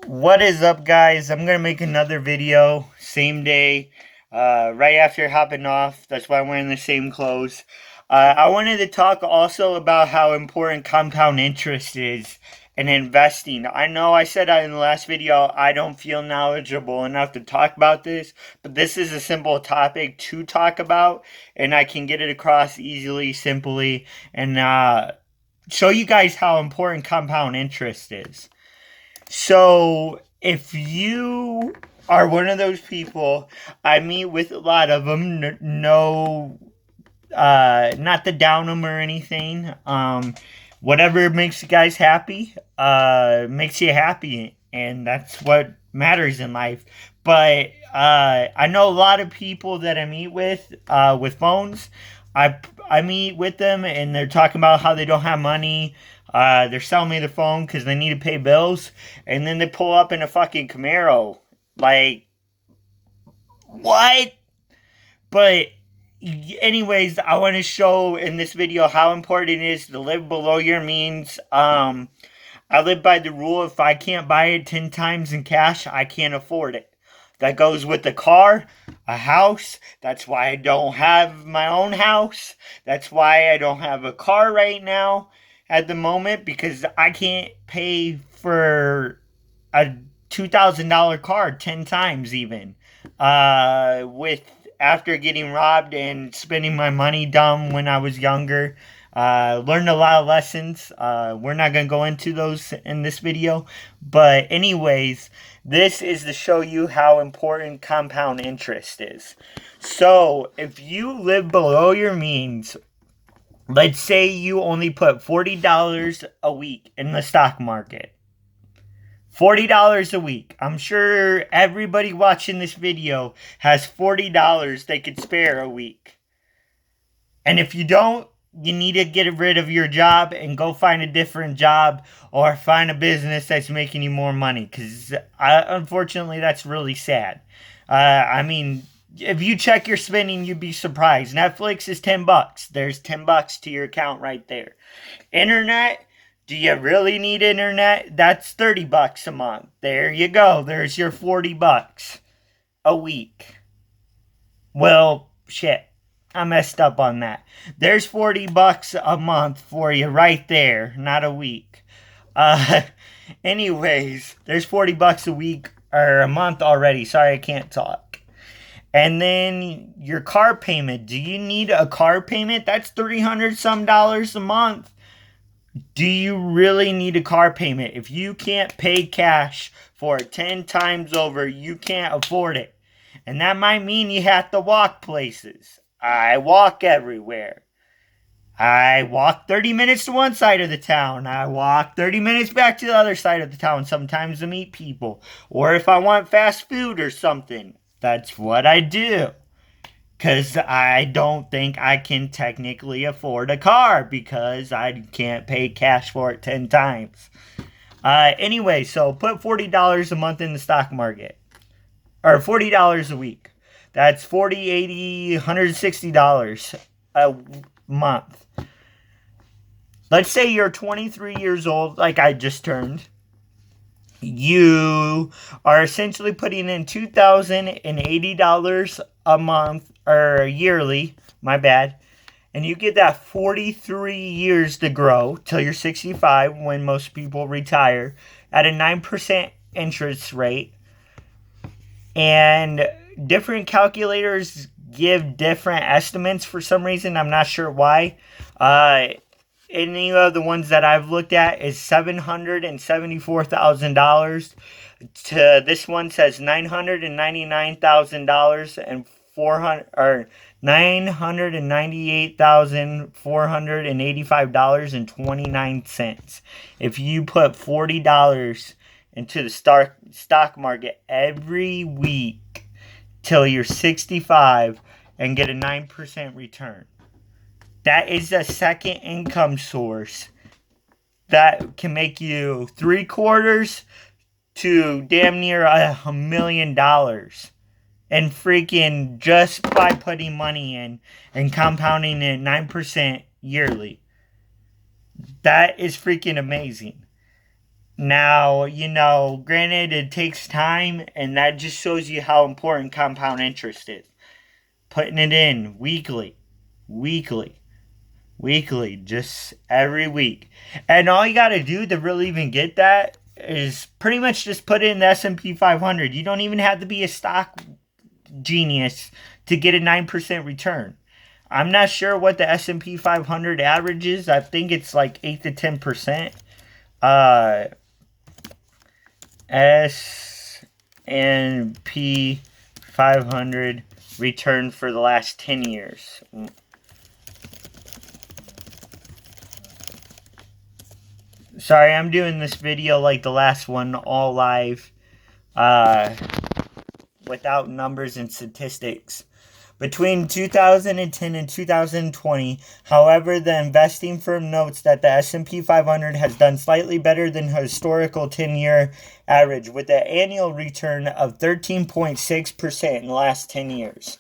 What is up, guys? I'm gonna make another video, same day, right after hopping off. That's why I'm wearing the same clothes. I wanted to talk also about how important compound interest is in investing. I know I said in the last video I don't feel knowledgeable enough to talk about this, but this is a simple topic to talk about, and I can get it across easily, simply, and show you guys how important compound interest is. So, if you are one of those people, I meet with a lot of them. No, not to down them or anything. Whatever makes you guys happy, makes you happy, and that's what matters in life. But I know a lot of people that I meet with phones. I meet with them, and they're talking about how they don't have money. They're selling me the phone because they need to pay bills, and then they pull up in a fucking Camaro. Like, what? But anyways, I want to show in this video how important it is to live below your means. I live by the rule: if I can't buy it 10 times in cash, I can't afford it. That goes with a car, a house. That's why I don't have my own house. That's why I don't have a car right now at the moment, because I can't pay for a $2,000 car 10 times even. With after getting robbed and spending my money dumb when I was younger. Learned a lot of lessons. We're not going to go into those in this video. But anyways, this is to show you how important compound interest is. So if you live below your means, let's say you only put $40 a week in the stock market. $40 a week. I'm sure everybody watching this video has $40 they could spare a week. And if you don't, you need to get rid of your job and go find a different job or find a business that's making you more money. Because unfortunately, that's really sad. I mean, if you check your spending, you'd be surprised. Netflix is $10. There's $10 to your account right there. Internet. Do you really need internet? That's $30 a month. There you go. There's your $40 a week. Well, shit. I messed up on that. There's $40 a month for you right there, not a week. Uh anyways, there's $40 a week or a month already. Sorry, I can't talk. And then your car payment. Do you need a car payment? That's 300 some dollars a month. Do you really need a car payment? If you can't pay cash for it 10 times over, you can't afford it. And that might mean you have to walk places. I walk everywhere. I walk 30 minutes to one side of the town. I walk 30 minutes back to the other side of the town sometimes to meet people. Or if I want fast food or something, that's what I do. Because I don't think I can technically afford a car because I can't pay cash for it 10 times. Anyway, so put $40 a month in the stock market. Or $40 a week. That's $40, $80, $160 a month. Let's say you're 23 years old, like I just turned. You are essentially putting in $2,080 a month, or yearly, my bad. And you get that 43 years to grow till you're 65, when most people retire, at a 9% interest rate. And different calculators give different estimates for some reason. I'm not sure why. Any of the ones that I've looked at is $774,000. To this one says $999,000 and 400 or $998,485.29. If you put $40 into the stock market every week till you're 65 and get a 9% return. That is a second income source that can make you 3/4 to damn near $1,000,000. And freaking just by putting money in and compounding it 9% yearly. That is freaking amazing. Now, granted, it takes time, and that just shows you how important compound interest is. Putting it in weekly, weekly, weekly, just every week. And all you got to do to really even get that is pretty much just put it in the S&P 500. You don't even have to be a stock genius to get a 9% return. I'm not sure what the S&P 500 average is. I think it's like 8 to 10%. S&P 500 return for the last 10 years. Sorry, I'm doing this video like the last one, all live, without numbers and statistics. Between 2010 and 2020, however, the investing firm notes that the S&P 500 has done slightly better than historical 10-year average, with an annual return of 13.6% in the last 10 years.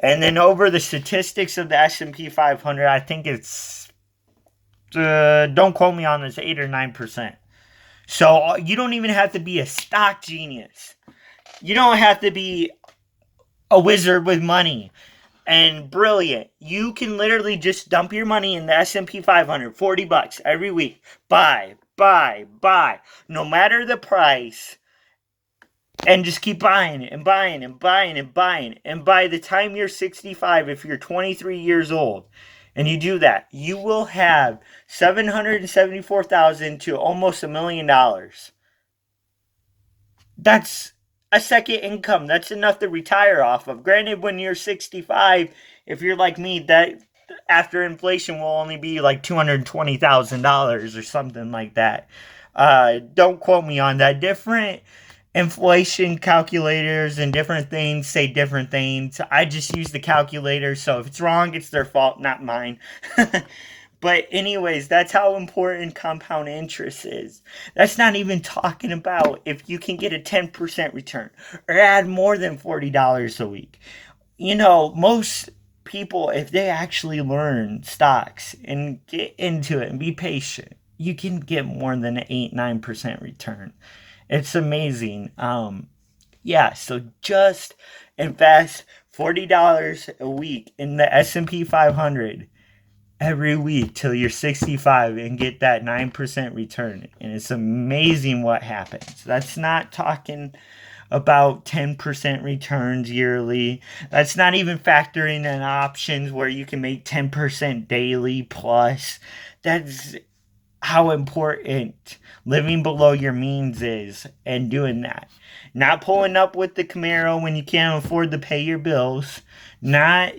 And then over the statistics of the S&P 500, I think it's, don't quote me on this, 8 or 9%. So you don't even have to be a stock genius. You don't have to be a wizard with money and brilliant. You can literally just dump your money in the S&P 500, $40 every week. Buy, no matter the price, and just keep buying and buying and buying and buying. And by the time you're 65, if you're 23 years old, and you do that, you will have $774,000 to almost $1 million. That's a second income. That's enough to retire off of. Granted, when you're 65, if you're like me, that after inflation will only be like $220,000 or something like that. Don't quote me on that. Different inflation calculators and different things say different things. I just use the calculator, so if it's wrong, it's their fault, not mine. But anyways, that's how important compound interest is. That's not even talking about if you can get a 10% return or add more than $40 a week. Most people, if they actually learn stocks and get into it and be patient, you can get more than an 8-9% return. It's amazing. So just invest $40 a week in the S&P 500 every week till you're 65 and get that 9% return. And it's amazing what happens. That's not talking about 10% returns yearly. That's not even factoring in options where you can make 10% daily plus. That's how important living below your means is and doing that. Not pulling up with the Camaro when you can't afford to pay your bills. Not,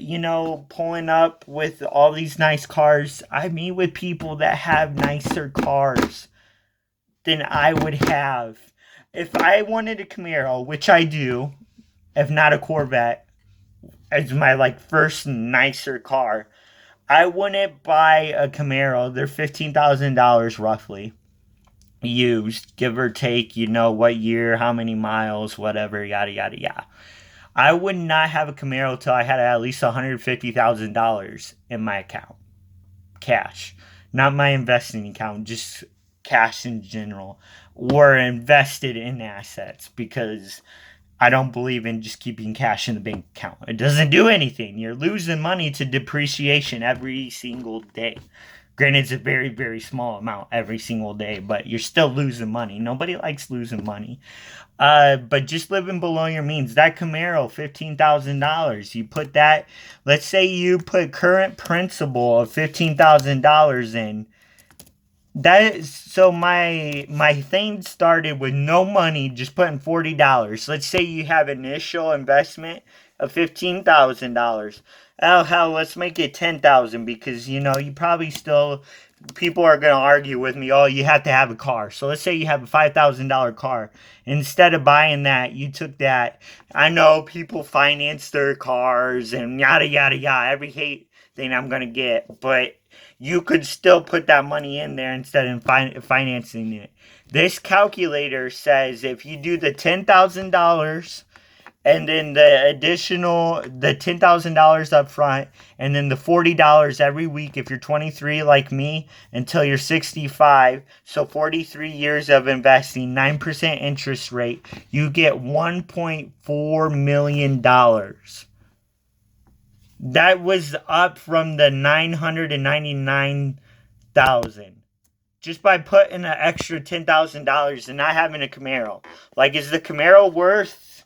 pulling up with all these nice cars. I meet with people that have nicer cars than I would have. If I wanted a Camaro, which I do, if not a Corvette, as my first nicer car, I wouldn't buy a Camaro. They're $15,000 roughly. Used, give or take, what year, how many miles, whatever, yada, yada, yada. I would not have a Camaro till I had at least $150,000 in my account. Cash. Not my investing account, just cash in general. Or invested in assets, because I don't believe in just keeping cash in the bank account. It doesn't do anything. You're losing money to depreciation every single day. Granted, it's a very, very small amount every single day, but you're still losing money. Nobody likes losing money. But just living below your means. That Camaro, $15,000. You put that, let's say you put current principal of $15,000 in. That is, so my thing started with no money, just putting $40. Let's say you have initial investment of $15,000. Oh hell, let's make it $10,000 because you probably still, people are gonna argue with me. Oh, you have to have a car. So let's say you have a $5,000 car. Instead of buying that, you took that. I know people finance their cars and yada yada yada. Every hate thing I'm gonna get, but you could still put that money in there instead of financing it. This calculator says if you do the $10,000 and then the additional, the $10,000 up front, and then the $40 every week if you're 23 like me until you're 65. So 43 years of investing, 9% interest rate, you get $1.4 million. That was up from the 999,000 just by putting an extra $10,000 and not having a Camaro. Like, is the Camaro worth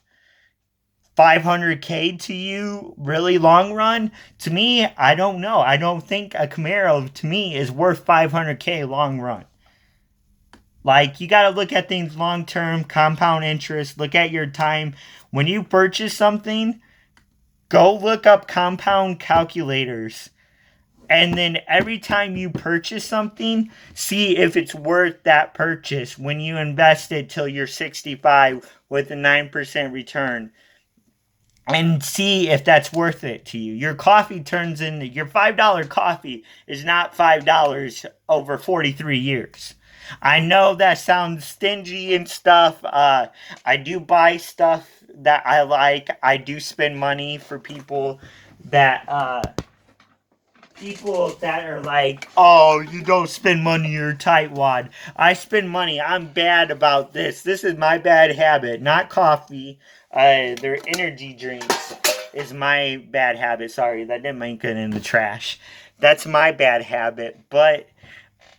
500K to you really long run? To me, I don't know. I don't think a Camaro to me is worth 500K long run. Like, you got to look at things long term, compound interest, look at your time. When you purchase something, go look up compound calculators. And then every time you purchase something, see if it's worth that purchase when you invest it till you're 65 with a 9% return. And see if that's worth it to you. Your coffee turns into, your $5 coffee is not $5 over 43 years. I know that sounds stingy and stuff. I do buy stuff that I like. I do spend money for people that are like, oh, you don't spend money, you're tightwad. I spend money. I'm bad about this. This is my bad habit, not coffee. Their energy drinks is my bad habit. Sorry, that didn't make it in the trash. That's my bad habit. But,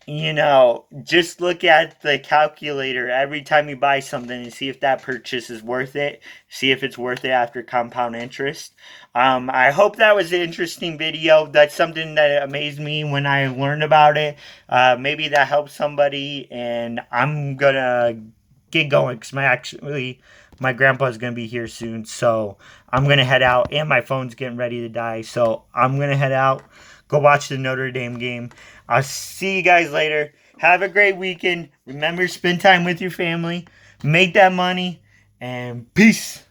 just look at the calculator every time you buy something and see if that purchase is worth it. See if it's worth it after compound interest. I hope that was an interesting video. That's something that amazed me when I learned about it. Maybe that helps somebody, and I'm gonna get going because my grandpa's gonna be here soon, so I'm gonna head out, and my phone's getting ready to die, so I'm gonna head out, go watch the Notre Dame game. I'll see you guys later. Have a great weekend. Remember, spend time with your family, make that money, and peace.